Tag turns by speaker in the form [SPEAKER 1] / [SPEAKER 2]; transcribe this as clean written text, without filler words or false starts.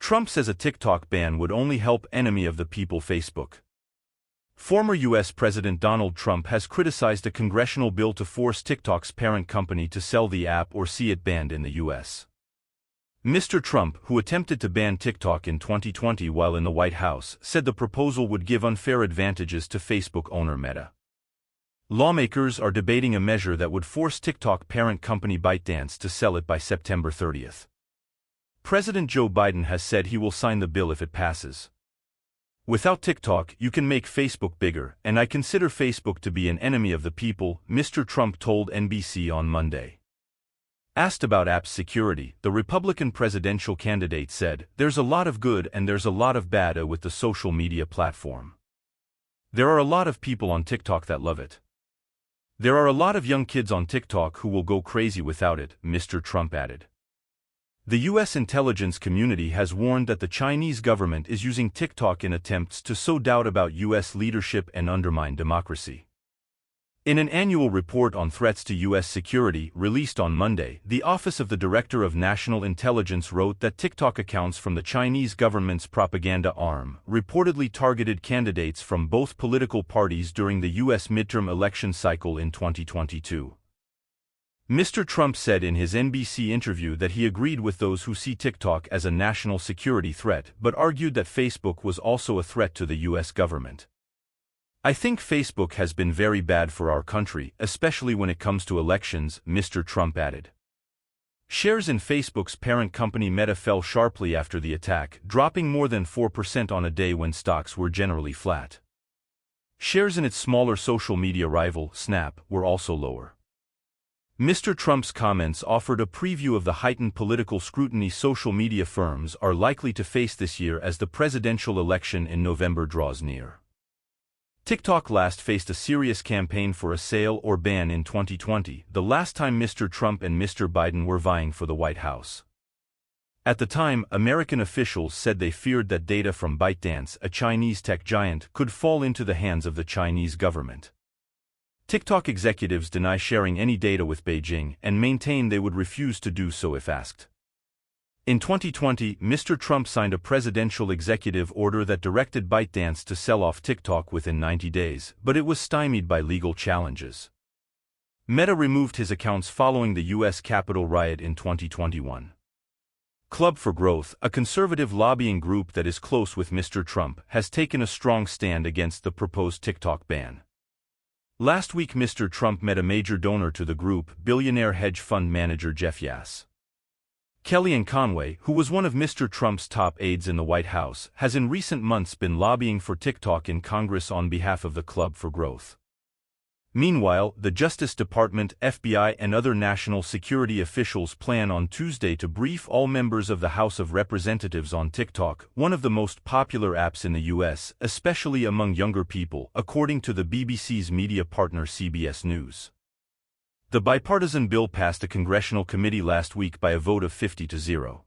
[SPEAKER 1] Trump says a TikTok ban would only help enemy of the people Facebook. Former U.S. President Donald Trump has criticized a congressional bill to force TikTok's parent company to sell the app or see it banned in the U.S. Mr. Trump, who attempted to ban TikTok in 2020 while in the White House, said the proposal would give unfair advantages to Facebook owner Meta. Lawmakers are debating a measure that would force TikTok parent company ByteDance to sell it by September 30th. President Joe Biden has said he will sign the bill if it passes. Without TikTok, you can make Facebook bigger, and I consider Facebook to be an enemy of the people, Mr. Trump told NBC on Monday. Asked about app security, the Republican presidential candidate said, "There's a lot of good and there's a lot of bad with the social media platform. There are a lot of people on TikTok that love it. There are a lot of young kids on TikTok who will go crazy without it," Mr. Trump added. The U.S. intelligence community has warned that the Chinese government is using TikTok in attempts to sow doubt about U.S. leadership and undermine democracy. In an annual report on threats to U.S. security released on Monday, the Office of the Director of National Intelligence wrote that TikTok accounts from the Chinese government's propaganda arm reportedly targeted candidates from both political parties during the U.S. midterm election cycle in 2022. Mr. Trump said in his NBC interview that he agreed with those who see TikTok as a national security threat but argued that Facebook was also a threat to the U.S. government. "I think Facebook has been very bad for our country, especially when it comes to elections," Mr. Trump added. Shares in Facebook's parent company Meta fell sharply after the attack, dropping more than 4% on a day when stocks were generally flat. Shares in its smaller social media rival, Snap, were also lower. Mr. Trump's comments offered a preview of the heightened political scrutiny social media firms are likely to face this year as the presidential election in November draws near. TikTok last faced a serious campaign for a sale or ban in 2020, the last time Mr. Trump and Mr. Biden were vying for the White House. At the time, American officials said they feared that data from ByteDance, a Chinese tech giant, could fall into the hands of the Chinese government. TikTok executives deny sharing any data with Beijing and maintain they would refuse to do so if asked. In 2020, Mr. Trump signed a presidential executive order that directed ByteDance to sell off TikTok within 90 days, but it was stymied by legal challenges. Meta removed his accounts following the U.S. Capitol riot in 2021. Club for Growth, a conservative lobbying group that is close with Mr. Trump, has taken a strong stand against the proposed TikTok ban. Last week Mr. Trump met a major donor to the group, billionaire hedge fund manager Jeff Yass. Kellyanne Conway, who was one of Mr. Trump's top aides in the White House, has in recent months been lobbying for TikTok in Congress on behalf of the Club for Growth. Meanwhile, the Justice Department, FBI, and other national security officials plan on Tuesday to brief all members of the House of Representatives on TikTok, one of the most popular apps in the U.S., especially among younger people, according to the BBC's media partner CBS News. The bipartisan bill passed a congressional committee last week by a vote of 50-0.